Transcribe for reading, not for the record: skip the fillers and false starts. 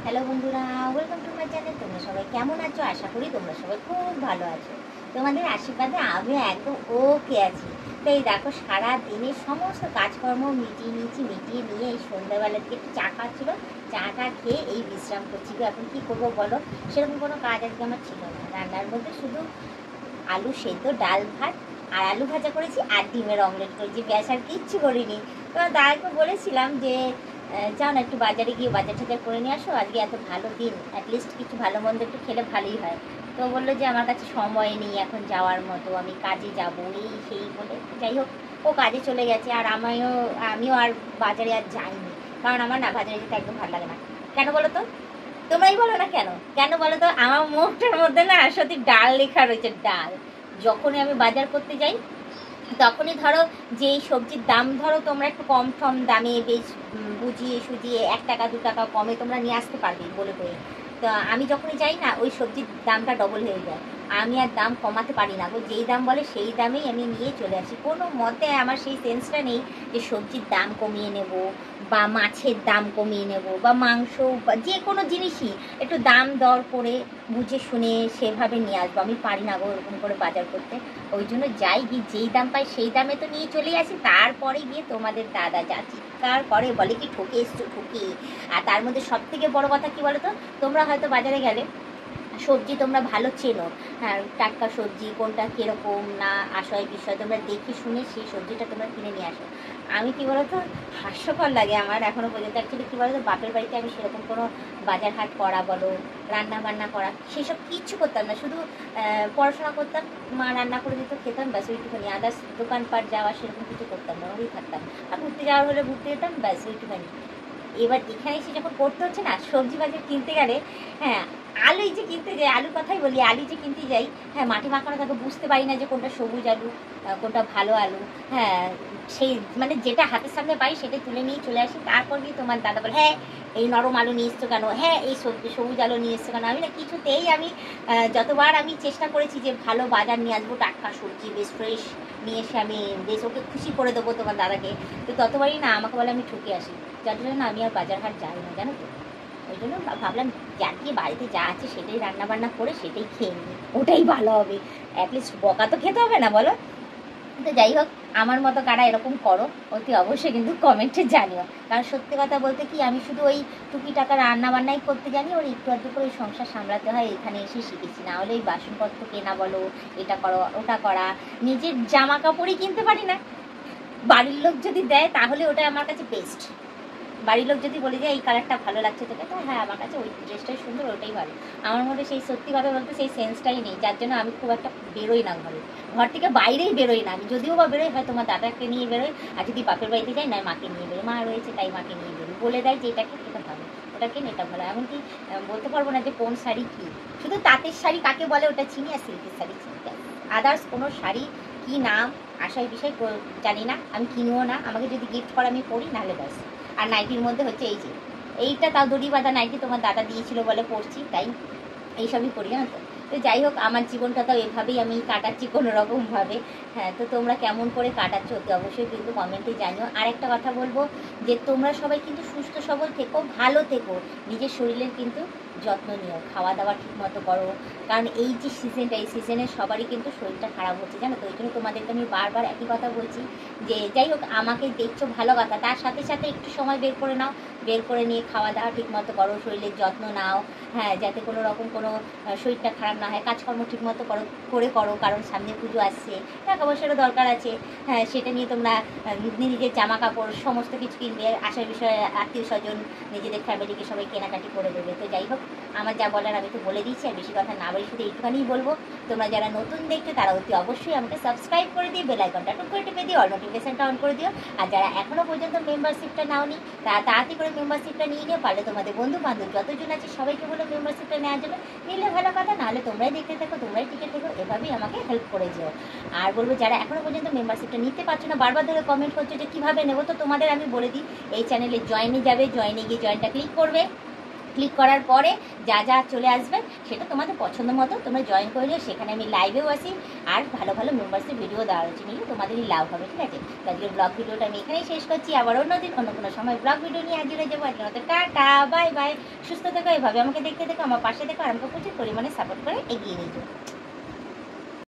Hello বন্ধুরা, welcome to my channel. তোমরা সবাই কেমন আছো? আশা করি তোমরা সবাই খুব ভালো আছো। তোমাদের আশীর্বাদে আমি একদম ওকে আছি। তো এই দেখো, সারা দিনের সমস্ত কাজকর্ম মিটিয়ে নিয়ে এই সন্ধ্যাবেলা থেকে একটু চা খাচ্ছিল। চাটা খেয়ে এই বিশ্রাম করছি। তো এখন কী করবো বলো? সেরকম কোনো কাজ আজকে আমার ছিল না। রান্নার মধ্যে শুধু আলু সেদ্ধ, ডাল ভাত আর আলু ভাজা করেছি আর ডিমের অমলেট করেছি, ব্যাস আর কিচ্ছু করিনি। তো দাদাকে বলেছিলাম যে যাও না একটু বাজারে গিয়ে বাজার টাজার করে নিয়ে আসো, আজকে এত ভালো দিন, অ্যাটলিস্ট কিছু ভালো মন্দ একটু খেলে ভালোই হয়। তো বললো যে আমার কাছে সময় নেই এখন যাওয়ার মতো, আমি কাজে যাবো এই সেই বলে। যাই হোক, ও কাজে চলে গেছে আর আমিও আর বাজারে আর যাইনি, কারণ আমার না বাজারে যেতে একদম ভালো লাগে না। কেন বলো তো? তোমরাই বলো না কেন কেন বলো তো? আমার মুখটার মধ্যে না সত্যি ডাল লেখা রয়েছে, ডাল। যখনই আমি বাজার করতে যাই তখনই ধরো যে এই সবজির দাম ধরো তোমরা একটু কম টম দামে বেশ বুঝিয়ে সুঝিয়ে 1 টাকা 2 টাকা কমে তোমরা নিয়ে আসতে পারবে বলে করে। তো আমি যখনই যাই না, ওই সবজির দামটা ডবল হয়ে যায়। আমি আর দাম কমাতে পারি না গো, যেই দাম বলে সেই দামেই আমি নিয়ে চলে আসি। কোনো মতে আমার সেই সেন্সটা নেই যে সবজির দাম কমিয়ে নেব বা মাছের দাম কমিয়ে নেব বা মাংস বা যে কোনো জিনিসই একটু দাম দর করে বুঝে শুনে সেভাবে নিয়ে আসবো। আমি পারি না গো ওরকম করে বাজার করতে। ওই জন্য যাই গিয়ে যেই দাম পাই সেই দামে তো নিয়ে চলে আসি। তারপরে গিয়ে তোমাদের দাদা যা চিৎকার করে, বলে কি ঠকে এসছো ঠকে। আর তার মধ্যে সব থেকে বড় কথা কি বলো তো? তোমরা হয়তো বাজারে গেলে সবজি তোমরা ভালো চেনো, হ্যাঁ, টাটকা সবজি কোনটা কীরকম না আশয় বিষয় তোমরা দেখে শুনে সেই সবজিটা তোমরা কিনে নিয়ে আসো। আমি কী বলো তো, হাস্যকর লাগে আমার এখনও পর্যন্ত। অ্যাকচুয়ালি কী বলো তো, বাপের বাড়িতে আমি সেরকম কোনো বাজার হাট করা বলো, রান্না বান্না করা সেসব কিচ্ছু করতাম না। শুধু পড়াশোনা করতাম, মা রান্না করে দিত, খেতাম, ব্যাস ওইটুখানি। আদার্স দোকানপাট যাওয়া সেরকম কিছু করতাম না, ওই থাকতাম। আর ঘুরতে যাওয়ার হলে ঘুরতে যেতাম, ব্যাস ওইটুখানি। এবার এখানে এসে যখন করতে হচ্ছে না, সবজি বাজার কিনতে গেলে, হ্যাঁ, আলুই যে কিনতে যাই, আলুর কথাই বলি, আলু যে কিনতে যাই, হ্যাঁ, মাটি মাখানো থাকে, বুঝতে পারি না যে কোনটা সবুজ আলু কোনটা ভালো আলু। হ্যাঁ, সেই মানে যেটা হাতের সামনে পাই সেটাই তুলে নিয়ে চলে আসি। তারপর গিয়ে তোমার দাদা বলে, হ্যাঁ এই নরম আলু নিয়ে এসছো কেন, হ্যাঁ এই সবুজ আলু নিয়ে এসছো কেন। আমি না কিছুতেই, আমি যতবার আমি চেষ্টা করেছি যে ভালো বাজার নিয়ে আসবো, টাটকা সবজি বেশ ফ্রেশ নিয়ে এসে আমি বেশ ওকে খুশি করে দেবো তোমার দাদাকে, তো ততবারই না আমাকে বলে আমি ঠকে আসি। যার জন্য না আমি আর বাজার হাট যাই না, জানো তো। ওই জন্য ভাবলাম যা গিয়ে বাড়িতে যা আছে সেটাই রান্না বান্না করে সেটাই খেয়ে নিই, ওটাই ভালো হবে। অ্যাটলিস্ট বকা তো খেতে হবে না বলো? তো যাই হোক, আমার মতো কারা এরকম করো অতি অবশ্যই কিন্তু কমেন্টে জানিও। কারণ সত্যি কথা বলতে কি, আমি শুধু ওই টুকি টাকা রান্না বান্নাই করতে জানি, ওর একটু আধটু করে ওই সংসার সামলাতে হয়, এখানে এসে শিখেছি। না হলে ওই বাসনপত্র কেনা বলো, এটা করো ওটা করা, নিজের জামা কাপড়ই কিনতে পারি না। বাড়ির লোক যদি দেয় তাহলে ওটা আমার কাছে বেস্ট। বাড়ির লোক যদি বলে যে এই কালারটা ভালো লাগছে তোকে, তো হ্যাঁ আমার কাছে ওই ড্রেসটাই সুন্দর, ওটাই ভালো। আমার মধ্যে সেই সত্যি কথা বলতে সেই সেন্সটাই নেই, যার জন্য আমি খুব একটা বেরোই না ঘর থেকে বাইরেই বেরোই না। আমি যদিও বা বেরোই হয় তোমার দাদাকে নিয়ে বেরোই, আর যদি বাপের বাড়িতে যাই না মাকে নিয়ে বেরোই, মা রয়েছে তাই মাকে নিয়ে বেরোই, বলে দেয় যে এটাকে এটা ভালো ওটাকে এটা ভালো। এমনকি বলতে পারবো না যে কোন শাড়ি কী, শুধু তাঁতের শাড়ি কাকে বলে ওটা চিনি আর সিল্কের শাড়ি চিনি, আদার্স কোনো শাড়ি কী নাম আশায় বিষয় জানি না, আমি কিনিও না। আমাকে যদি গিফট করে আমি পরি, নাহলে ব্যাস। আর নাইটির মধ্যে হচ্ছে এই যে এইটা, তাও দড়ি বাঁধা নাইটি তোমার দাদা দিয়েছিল বলে পড়ছি, তাই এইসবই করি, জানো তো। তো যাই হোক, আমার জীবনটা তো এভাবেই আমি কাটাচ্ছি কোনো রকমভাবে। হ্যাঁ, তো তোমরা কেমন করে কাটাচ্ছ অতি অবশ্যই কিন্তু কমেন্টে জানিও। আর একটা কথা বলবো যে তোমরা সবাই কিন্তু সুস্থ সবল থেকো, ভালো থেকো, নিজের শরীরের কিন্তু যত্ন নিও, খাওয়া দাওয়া ঠিক মতো করো। কারণ এই যে সিজনটা, এই সিজনে সবারই কিন্তু শরীরটা খারাপ হচ্ছে, জানো তো। ওই জন্য তোমাদেরকে আমি বারবার একই কথা বলছি যে যাই হোক, আমাকে দেখছো ভালো কথা, তার সাথে সাথে একটু সময় বের করে নাও, বের করে নিয়ে খাওয়া দাওয়া ঠিক মতো করো, শরীরের যত্ন নাও। হ্যাঁ, যাতে কোনো রকম কোনো শরীরটা খারাপ না হয়, কাজকর্ম ঠিক মতো করো, কারণ সামনে পুজো আসছে, টাকা পয়সারও দরকার আছে। হ্যাঁ, সেটা নিয়ে তোমরা নিজের জামা কাপড় সমস্ত কিছু কিনবে, আসার বিষয়ে আত্মীয় স্বজন নিজেদের ফ্যামিলিকে সবাই কেনাকাটি করে দেবে। তো যাই হোক, আমার যা বলার আমি তো বলে দিচ্ছি, আর বেশি কথা না বলে শুধু এইটুখানিই বলবো, তোমরা যারা নতুন দেখছো তারা অতি অবশ্যই আমাকে সাবস্ক্রাইব করে দিয়ে বেল আইকনটা টুক করে টিপে দিও, অল নোটিফিকেশনটা অন করে দিও। আর যারা এখনও পর্যন্ত মেম্বারশিপটা নাওনি তারা তাড়াতাড়ি করে মেম্বারশিপটা নিয়ে নিও। পারলে তোমাদের বন্ধু বান্ধব যতজন আছে সবাইকে বলে মেম্বারশিপটা নেওয়ার জন্য, নিলে ভালো কথা, নাহলে তোমরাই দেখতে থাকো, তোমরাই টিকে থেকো, এভাবেই আমাকে হেল্প করে যেও। আর বলবো যারা এখনও পর্যন্ত মেম্বারশিপটা নিতে পারছো না, বারবার ধরে কমেন্ট করছো যে কীভাবে নেবো, তো তোমাদের আমি বলে দিই, এই চ্যানেলে জয়েনে যাবে, জয়েনে গিয়ে জয়েনটা ক্লিক করবে, ক্লিক করার পরে যা যা চলে আসবে সেটা তোমাদের পছন্দ মতো তোমরা জয়েন করে নিও। সেখানে আমি লাইভেও আসি, আর ভালো ভালো মেম্বার্সের ভিডিও দেওয়া হচ্ছে, নিলে তোমাদেরই লাভ হবে, ঠিক আছে? আজকের ব্লগ ভিডিওটা আমি এখানেই শেষ করছি। আবার অন্যদিন অন্য কোনো সময় ব্লগ ভিডিও নিয়ে হাজির হয়ে যাবো। আজকের মতো টাটা, বাই বাই। সুস্থ থেকো, এভাবে আমাকে দেখতে থেকো, আমার পাশে থেকো, আর আমাকে প্রচুর পরিমাণে সাপোর্ট করে এগিয়ে নিয়ে যাও।